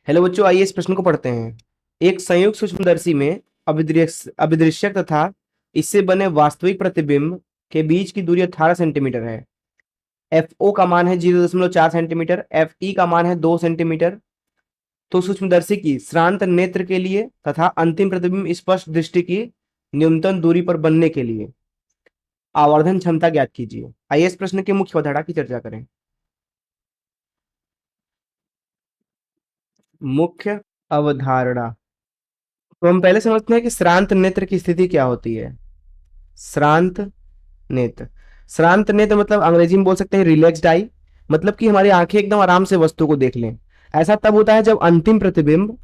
Hello बच्चों, आइए इस प्रश्न को पढ़ते हैं। एक संयुक्त सूक्ष्मदर्शी में अभिदृश्यक तथा इससे बने वास्तविक प्रतिबिंब के बीच की दूरी 18 सेंटीमीटर है। एफ ओ का मान है 0.4 सेंटीमीटर, एफ ई का मान है 2 सेंटीमीटर। तो सूक्ष्मदर्शी की श्रांत नेत्र के लिए तथा अंतिम प्रतिबिंब स्पष्ट दृष्टि की न्यूनतम दूरी पर बनने के लिए आवर्धन क्षमता ज्ञात कीजिए। आइए इस प्रश्न के मुख्य अवधारणा की चर्चा करें। मुख्य अवधारणा, तो हम पहले समझते हैं कि श्रांत नेत्र की स्थिति क्या होती है। श्रांत नेत्र, श्रांत नेत्र मतलब अंग्रेजी में बोल सकते हैं रिलैक्स्ड आई, मतलब कि हमारी आंखें एकदम आराम से वस्तु को देख लें। ऐसा तब होता है जब अंतिम प्रतिबिंब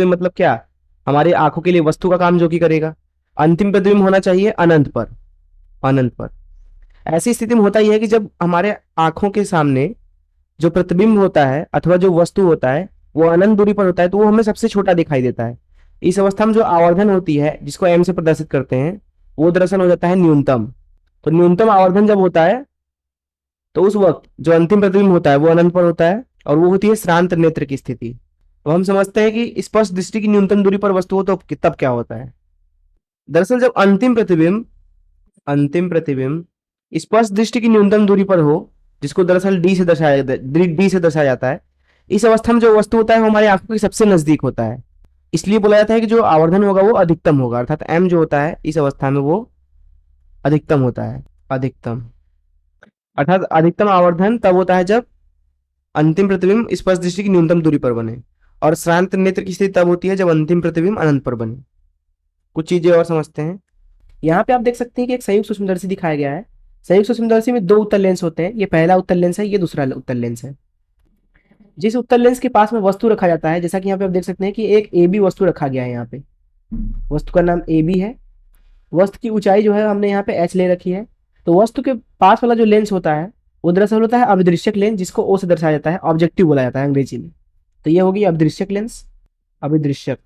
मतलब क्या, हमारी आंखों के लिए वस्तु का काम जो कि करेगा। अंतिम प्रतिबिंब होना चाहिए अनंत पर। ऐसी स्थिति में होता यह है कि जब हमारे आंखों के सामने जो प्रतिबिंब होता है अथवा जो वस्तु होता है वो अनंत दूरी पर होता है, तो वो हमें सबसे छोटा दिखाई देता है। इस अवस्था में जो आवर्धन होती है जिसको एम से प्रदर्शित करते हैं वो दरअसल हो जाता है न्यूनतम। तो न्यूनतम आवर्धन जब होता है तो उस वक्त जो अंतिम प्रतिबिंब होता है वो अनंत पर होता है और वो होती है श्रांत नेत्र की स्थिति। तो हम समझते हैं कि स्पष्ट दृष्टि की न्यूनतम दूरी पर वस्तु हो तो तब क्या होता है। दरअसल जब अंतिम प्रतिबिंब स्पष्ट दृष्टि की न्यूनतम दूरी पर हो, जिसको दरअसल डी से दर्शाया जाता है, इस अवस्था में जो वस्तु होता है वो हमारी आंखों के सबसे नजदीक होता है। इसलिए बोला जाता है कि जो आवर्धन होगा वो अधिकतम होगा, अर्थात एम जो होता है इस अवस्था में वो अधिकतम होता है। अधिकतम अर्थात अधिकतम आवर्धन तब होता है जब अंतिम प्रतिबिंब स्पष्ट दृष्टि की न्यूनतम दूरी पर बने, और श्रांत नेत्र की स्थिति तब होती है जब अंतिम प्रतिबिंब अनंत पर बने। कुछ चीजें और समझते हैं। यहाँ पे आप देख सकते हैं कि एक संयुक्त सूक्ष्मदर्शी दिखाया गया है। संयुक्त सूक्ष्मदर्शी में दो उत्तल लेंस होते हैं, ये पहला उत्तल लेंस है, ये दूसरा उत्तल लेंस है। जिस उत्तल लेंस के पास में वस्तु रखा जाता है, जैसा कि यहाँ पे आप देख सकते हैं कि एक ए बी वस्तु रखा गया है। यहाँ पे वस्तु का नाम ए बी है। वस्तु की ऊंचाई जो है हमने यहाँ पे एच ले रखी है। तो वस्तु के पास वाला जो लेंस होता है वो दरअसल होता है अभिदृश्यक लेंस, जिसको ओ से दर्शाया जाता है, ऑब्जेक्टिव बोला जाता है अंग्रेजी में। तो ये होगी अभिदृश्यक लेंस, अभिदृश्यक।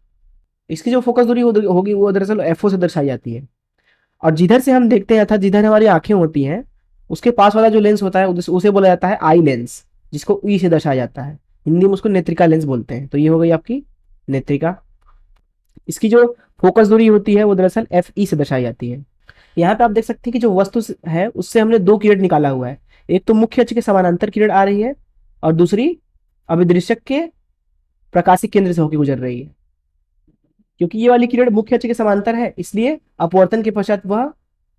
इसकी जो फोकस दूरी होगी वो दरअसल एफ ओ से दर्शाई जाती है। और जिधर से हम देखते हैं अर्थात जिधर हमारी आंखें होती हैं उसके पास वाला जो लेंस होता है उसे बोला जाता है आई लेंस, जिसको ई से दर्शाया जाता है। हिंदी में उसको नेत्रिका लेंस बोलते हैं। तो ये हो गई आपकी नेत्रिका। इसकी जो फोकस दूरी होती है वो दरअसल एफ ई से दर्शाई जाती है। यहाँ पे आप देख सकते हैं कि जो वस्तु है उससे हमने दो किरण निकाला हुआ है। एक तो मुख्य अक्ष के समानांतर किरण आ रही है और दूसरी अभिदृश्यक के प्रकाशिक केंद्र से होकर गुजर रही है। क्योंकि ये वाली किरण मुख्य अक्ष के समांतर है इसलिए अपवर्तन के पश्चात वह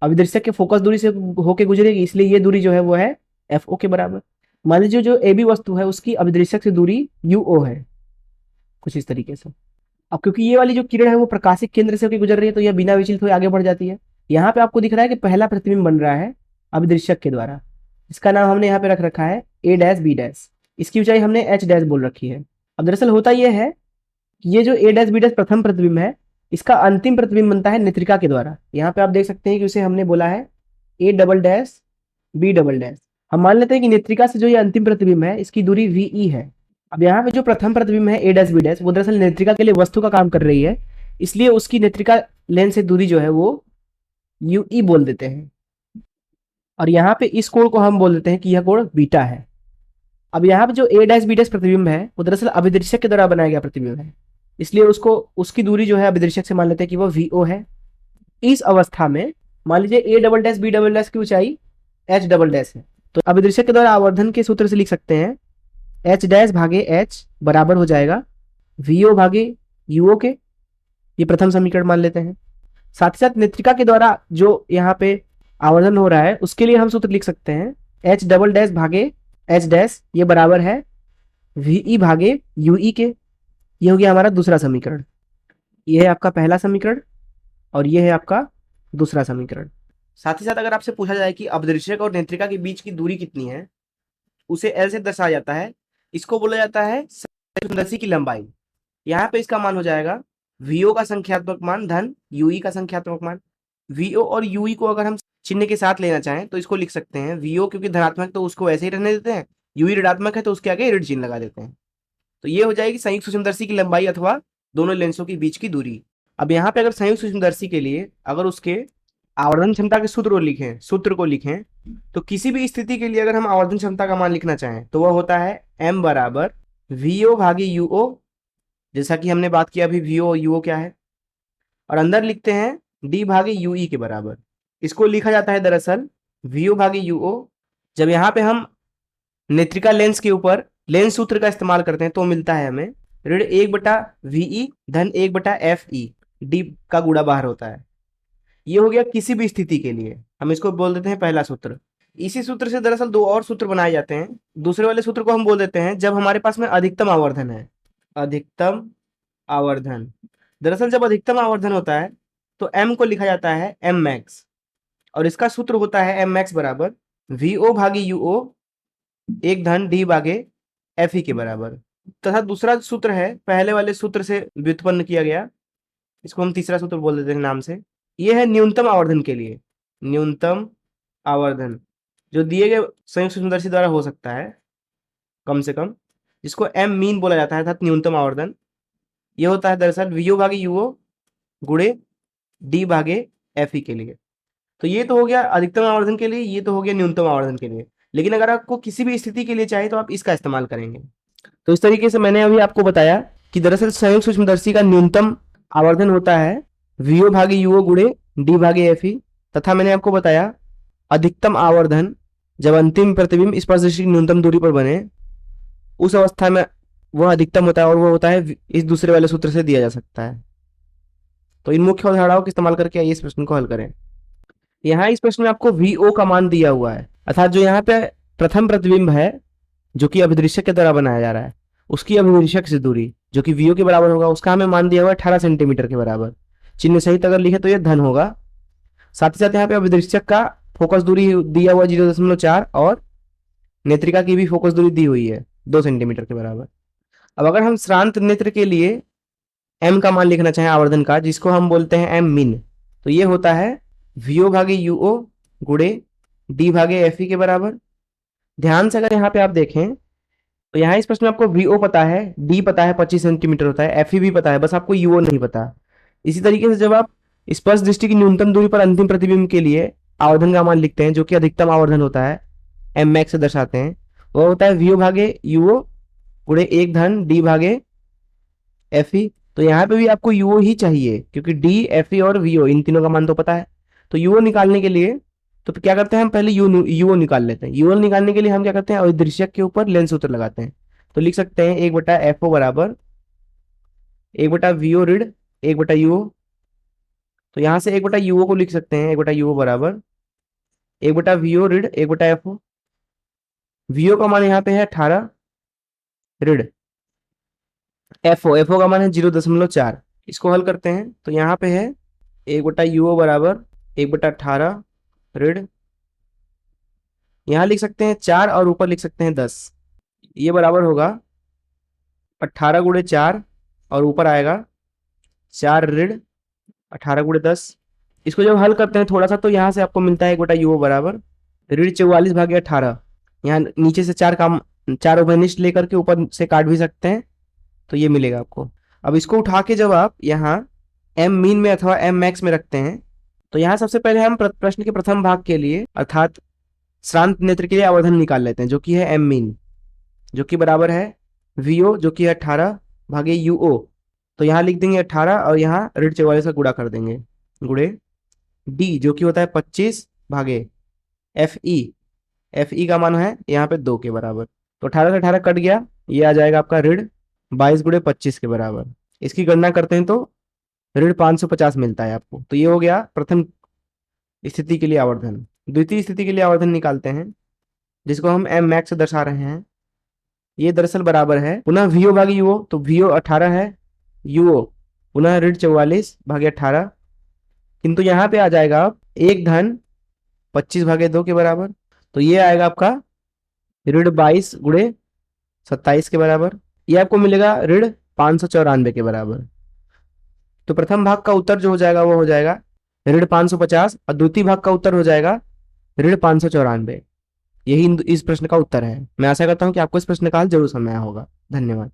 अभिदृश्यक के फोकस दूरी से होकर गुजरेगी, इसलिए ये दूरी जो है वो है एफ ओ के बराबर। मान लीजिए जो ए बी वस्तु है उसकी अभिदृश्यक से दूरी यू ओ है, कुछ इस तरीके से। अब क्योंकि ये वाली जो किरण है वो प्रकाशिक केंद्र से होकर गुजर रही है तो यह बिना विचलित हुए आगे बढ़ जाती है। यहाँ पे आपको दिख रहा है कि पहला प्रतिबिंब बन रहा है अभिदृश्यक के द्वारा। इसका नाम हमने यहाँ पे रख रखा है ए डैश बी डैश। इसकी ऊंचाई हमने एच डैश बोल रखी है। अब दरअसल होता यह है कि ये जो ए डैश बी डैश प्रथम प्रतिबिंब है इसका अंतिम प्रतिबिंब बनता है नेत्रिका के द्वारा। यहाँ पे आप देख सकते हैं कि उसे हमने बोला है A double dash B double dash. हम मान लेते हैं कि नेत्रिका से जो ये अंतिम प्रतिबिंब है इसकी दूरी वी ई है। अब यहाँ पे जो प्रथम प्रतिबिंब है ए डैश बी डैश वो दरअसल नेत्रिका के लिए वस्तु का काम कर रही है, इसलिए उसकी नेत्रिका लेंस से दूरी जो है वो यू ई बोल देते हैं। और यहाँ पे इस कोण को हम बोल देते हैं कि यह कोण बीटा है। अब यहाँ पे जो ए डैश बी डैश प्रतिबिंब है वो दरअसल अभिदृश्यक के द्वारा बनाया गया प्रतिबिंब है, इसलिए उसकी दूरी जो है अभिदृश्यक से मान लेते हैं कि वो वी ओ है। इस अवस्था में मान लीजिए A double dash B double dash की ऊंचाई एच डबल डैश है, तो अभिदृश्यक के द्वारा आवर्धन के सूत्र से लिख सकते हैं एच डैश भागे एच बराबर हो जाएगा वी ओ भागे यू ओ के। ये प्रथम समीकरण मान लेते हैं। साथ ही साथ नेत्रिका के द्वारा जो यहाँ पे आवर्धन हो रहा है उसके लिए हम सूत्र लिख सकते हैं एच डबल डैश भागे एच डैश, ये बराबर है वी भागे यू ई के। ये हो गया हमारा दूसरा समीकरण। ये है आपका पहला समीकरण और ये है आपका दूसरा समीकरण। साथ ही साथ अगर आपसे पूछा जाए कि अभिदृश्यक और नेत्रिका के बीच की दूरी कितनी है, उसे एल से दर्शाया जाता है। इसको बोला जाता है सूक्ष्मदर्शी की लंबाई। यहाँ पे इसका मान हो जाएगा वीओ का संख्यात्मक मान धन यूई का संख्यात्मक मान। वीओ और यूई को अगर हम चिन्ह के साथ लेना चाहें तो इसको लिख सकते हैं वीओ क्योंकि धनात्मक तो उसको ऐसे ही रहने देते हैं, यूई ऋणात्मक है तो उसके आगे ऋण चिन्ह लगा देते हैं। तो ये हो जाएगी संयुक्त सूक्ष्मदर्शी की लंबाई अथवा दोनों लेंसों के बीच की दूरी। अब यहाँ पे अगर संयुक्त सूक्ष्मदर्शी के लिए अगर उसके आवर्धन क्षमता के सूत्र को लिखें तो किसी भी स्थिति के लिए अगर हम आवर्धन क्षमता का मान लिखना चाहें तो वह होता है m बराबर vo भागे uo, जैसा कि हमने बात किया अभी vo और uo क्या है, और अंदर लिखते हैं d भागे ue के बराबर। इसको लिखा जाता है दरअसल vo भागे uo। जब यहाँ पे हम नेत्रिका लेंस के ऊपर लेंस सूत्र का इस्तेमाल करते हैं तो मिलता है हमें ऋण 1/VE धन 1/FE, डी का गुणा बाहर होता है। ये हो गया किसी भी स्थिति के लिए, हम इसको बोल देते हैं पहला सूत्र। इसी सूत्र से दरअसल दो और सूत्र बनाए जाते हैं। दूसरे वाले सूत्र को हम बोल देते हैं जब हमारे पास में अधिकतम आवर्धन है। अधिकतम आवर्धन, दरअसल जब अधिकतम आवर्धन होता है तो m को लिखा जाता है m max, और इसका सूत्र होता है m max बराबर VO भागे UO 1 धन d भागे FE के बराबर। तथा दूसरा सूत्र है पहले वाले सूत्र से व्युत्पन्न किया गया, इसको हम तीसरा सूत्र बोल देते हैं नाम से। ये है न्यूनतम आवर्धन के लिए, न्यूनतम आवर्धन जो दिए गए संयुक्त सूक्ष्मदर्शी द्वारा हो सकता है कम से कम, जिसको m मीन बोला जाता है अर्थात न्यूनतम आवर्धन। ये होता है दरअसल VO भागे UO गुणे D भागे FE के लिए। तो ये तो हो गया अधिकतम आवर्धन के लिए, ये तो हो गया न्यूनतम आवर्धन के लिए। लेकिन अगर आपको किसी भी स्थिति के लिए चाहिए तो आप इसका इस्तेमाल करेंगे। तो इस तरीके से मैंने अभी आपको बताया कि दरअसल संयुक्त सूक्ष्मदर्शी का न्यूनतम आवर्धन होता है VO भागे UO गुणे D भागे FE, तथा मैंने आपको बताया अधिकतम आवर्धन जब अंतिम प्रतिबिंब स्पर्शदृष्टि की न्यूनतम दूरी पर बने उस अवस्था में वह अधिकतम होता है, और वह होता है इस दूसरे वाले सूत्र से दिया जा सकता है। तो इन मुख्य अवधारणाओं का इस्तेमाल करके आइए इस प्रश्न को हल करें। यहाँ इस प्रश्न में आपको VO का मान दिया हुआ है, अर्थात जो यहाँ पे प्रथम प्रतिबिंब है जो कि अभिदृश्यक के द्वारा बनाया जा रहा है उसकी अभिदृश्यक से दूरी जो कि VO के बराबर होगा, उसका हमें मान दिया हुआ है 18 सेंटीमीटर के बराबर। चिन्ह सहित अगर लिखे तो ये धन होगा। साथ ही साथ यहाँ पे अभिदृश्यक का फोकस दूरी दिया हुआ 0.4 और नेत्रिका की भी फोकस दूरी दी हुई है 2 सेंटीमीटर के बराबर। अब अगर हम श्रांत नेत्र के लिए m का मान लिखना चाहें आवर्धन का, जिसको हम बोलते हैं m मीन, तो ये होता है VO भागे UO गुणे D भागे FE के बराबर। ध्यान से अगर यहाँ पे आप देखें तो यहाँ इस प्रश्न में आपको VO पता है, D पता है 25 सेंटीमीटर होता है, FE भी पता है, बस आपको UO नहीं पता। इसी तरीके से जब आप स्पर्श दृष्टि की न्यूनतम दूरी पर अंतिम प्रतिबिंब के लिए आवर्धन का मान लिखते हैं जो कि अधिकतम आवर्धन होता है m max से दर्शाते हैं, वह होता है VO भागे UO गुणे 1 धन D भागे FE। तो यहाँ पे भी आपको UO ही चाहिए क्योंकि D, FE और VO इन तीनों का मान तो पता है। तो UO निकालने के लिए तो क्या करते हैं हम पहले UO निकाल लेते हैं। UO निकालने के लिए हम क्या करते हैं अभिदृश्यक के ऊपर लेंस सूत्र लगाते हैं। तो लिख सकते हैं 1/FO बराबर 1/VO ऋण 1/UO। तो यहाँ से 1/UO को लिख सकते हैं 1/UO बराबर 1/VO ऋण 1/FO। VO का मान यहाँ पे है 18 ऋण FO का मान है 0.4। इसको हल करते हैं तो यहाँ पे है 1/UO बराबर 1/18 ऋण, यहाँ लिख सकते हैं 4 और ऊपर लिख सकते हैं 10। ये बराबर होगा 18 गुणे 4 और ऊपर आएगा 4 ऋण 18 गुणे 10। इसको जब हल करते हैं थोड़ा सा तो यहाँ से आपको मिलता है 1/UO बराबर ऋण 44 भागे 18। यहाँ नीचे से 4 उभयनिष्ठ लेकर के ऊपर से काट भी सकते हैं तो ये मिलेगा आपको। अब इसको उठा के जब आप यहाँ m मीन में अथवा m मैक्स में रखते हैं तो यहाँ सबसे पहले हम प्रश्न के प्रथम भाग के लिए अर्थात श्रांत नेत्र के लिए आवर्धन निकाल लेते हैं जो कि है m मीन, जो कि बराबर है VO जो कि है 18 भागे UO। तो यहाँ लिख देंगे 18 और यहाँ ऋण 44 का गुणा कर देंगे गुणे D जो कि होता है 25 भागे FE का मान है यहाँ पे 2 के बराबर। तो 18 से 18 कट गया, ये आ जाएगा आपका ऋण 22 गुणे 25 के बराबर। इसकी गणना करते हैं तो ऋण 550 मिलता है आपको। तो ये हो गया प्रथम स्थिति के लिए आवर्धन। द्वितीय स्थिति के लिए आवर्धन निकालते हैं जिसको हम m मैक्स से दर्शा रहे हैं। ये दरअसल बराबर है पुनः VO भागे UO, तो VO 18 है, UO पुनः ऋण 44 भागे 18, किंतु यहाँ पे आ जाएगा 1 धन 25 भागे 2 के बराबर। तो ये आएगा आपका ऋण 22 गुणे 27 के बराबर। ये आपको मिलेगा ऋण 594 के बराबर। तो प्रथम भाग का उत्तर जो हो जाएगा वो हो जाएगा ऋण 550 और द्वितीय भाग का उत्तर हो जाएगा ऋण 594। यही इस प्रश्न का उत्तर है। मैं आशा करता हूं कि आपको इस प्रश्न का हल जरूर समझ आया होगा। धन्यवाद।